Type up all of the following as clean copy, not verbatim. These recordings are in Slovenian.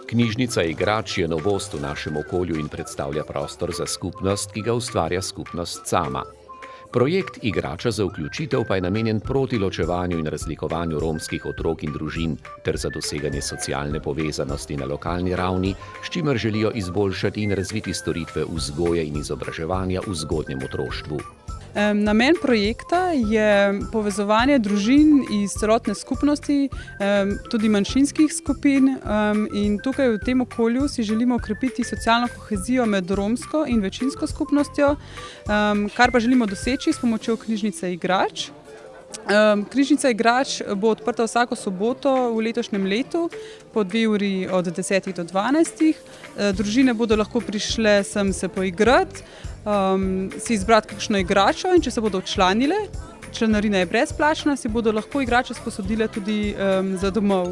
Knjižnica igrač je novost v našem okolju in predstavlja prostor za skupnost, ki ga ustvarja skupnost sama. Projekt Igrača za vključitev pa je namenjen proti ločevanju in razlikovanju romskih otrok in družin ter za doseganje socialne povezanosti na lokalni ravni, s čimer želijo izboljšati in razviti storitve vzgoje in izobraževanja v zgodnjem otroštvu. Namen projekta je povezovanje družin iz celotne skupnosti, tudi manjšinskih skupin, in tukaj v tem okolju si želimo okrepiti socialno kohezijo med romsko in večinsko skupnostjo, kar pa želimo doseči s pomočjo knjižnice Igrač. Knjižnica Igrač bo odprta vsako soboto v letošnjem letu po 2 uri od 10 do 12. Družine bodo lahko prišle sem se poigrati, si izbrati kakšno igračo in če se bodo včlanile, članarina je brezplačna, si bodo lahko igrače sposodile tudi za domov.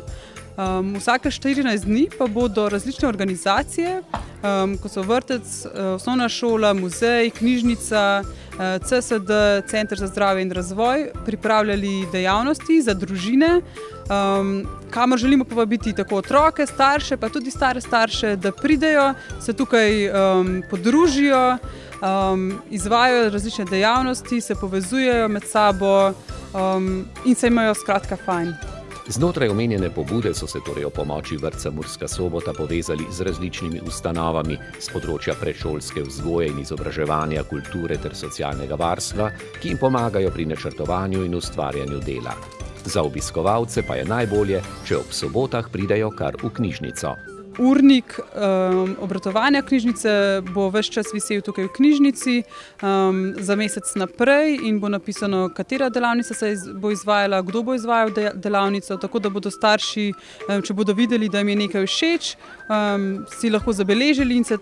Vsake 14 dni pa bodo različne organizacije, kot so vrtec, osnovna šola, muzej, knjižnica, CSD, Center za zdravje in razvoj, pripravljali dejavnosti za družine, kamor želimo povabiti tako otroke, starše, pa tudi stare starše, da pridejo, se tukaj podružijo, izvajajo različne dejavnosti, se povezujejo med sabo in se imajo skratka fajn. Znotraj omenjene pobude so se torej o pomoči vrtca Murska Sobota povezali z različnimi ustanovami z področja predšolske vzgoje in izobraževanja, kulture ter socialnega varstva, ki jim pomagajo pri načrtovanju in ustvarjanju dela. Za obiskovalce pa je najbolje, če ob sobotah pridejo kar v knjižnico. Urnik obratovanja knjižnice bo ves čas visel tukaj v knjižnici za mesec naprej in bo napisano, katera delavnica se bo izvajala, kdo bo izvajal delavnico, tako da bodo starši, če bodo videli, da jim je nekaj všeč, si lahko zabeležili in se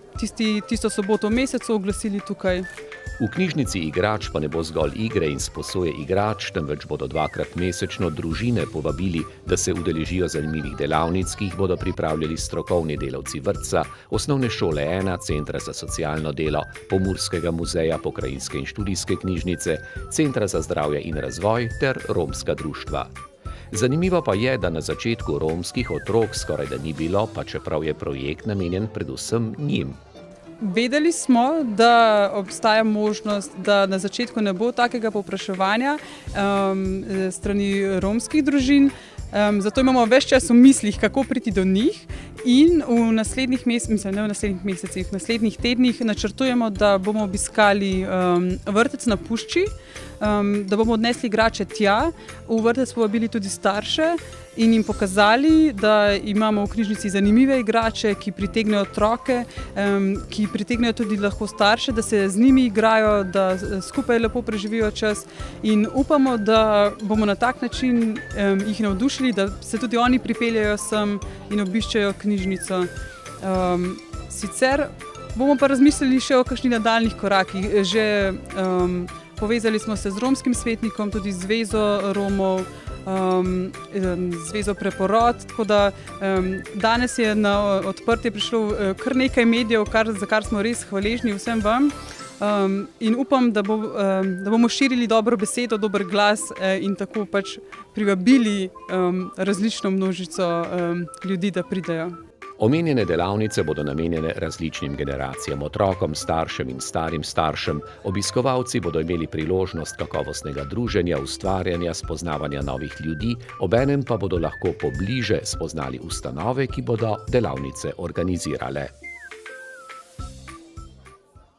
tisto soboto v mesecu oglasili tukaj. V knjižnici Igrač pa ne bo zgolj igre in sposoje igrač, temveč bodo 2-krat mesečno družine povabili, da se udeležijo zanimivih delavnic, ki jih bodo pripravljali strokovni delavci vrtca, osnovne šole 1, Centra za socialno delo, Pomurskega muzeja, Pokrajinske in študijske knjižnice, Centra za zdravje in razvoj ter romska društva. Zanimivo pa je, da na začetku romskih otrok skoraj da ni bilo, pa čeprav je projekt namenjen predvsem njim. Vedeli smo, da obstaja možnost, da na začetku ne bo takega povpraševanja strani romskih družin, zato imamo ves čas v mislih, kako priti do njih in v naslednjih naslednjih tednih načrtujemo, da bomo obiskali vrtec na Pušči, da bomo odnesli igrače tja, v vrtec povabili tudi starše in jim pokazali, da imamo v knjižnici zanimive igrače, ki pritegnejo otroke, ki pritegnejo tudi lahko starše, da se z njimi igrajo, da skupaj lepo preživijo čas in upamo, da bomo na tak način jih navdušili, da se tudi oni pripeljejo sem in obiščejo knjižnico. Sicer bomo pa razmislili še o kakšnih nadaljnjih korakih. Že povezali smo se z romskim svetnikom, tudi Zvezo Romov, Zvezo Preporod, tako da danes je na odprtje prišlo kar nekaj medijev, za kar smo res hvaležni vsem vam. In upam, da bomo širili dobro besedo, dober glas in tako pač privabili različno množico ljudi, da pridejo. Omenjene delavnice bodo namenjene različnim generacijam, otrokom, staršem in starim staršem. Obiskovalci bodo imeli priložnost kakovostnega druženja, ustvarjanja, spoznavanja novih ljudi, obenem pa bodo lahko pobliže spoznali ustanove, ki bodo delavnice organizirale.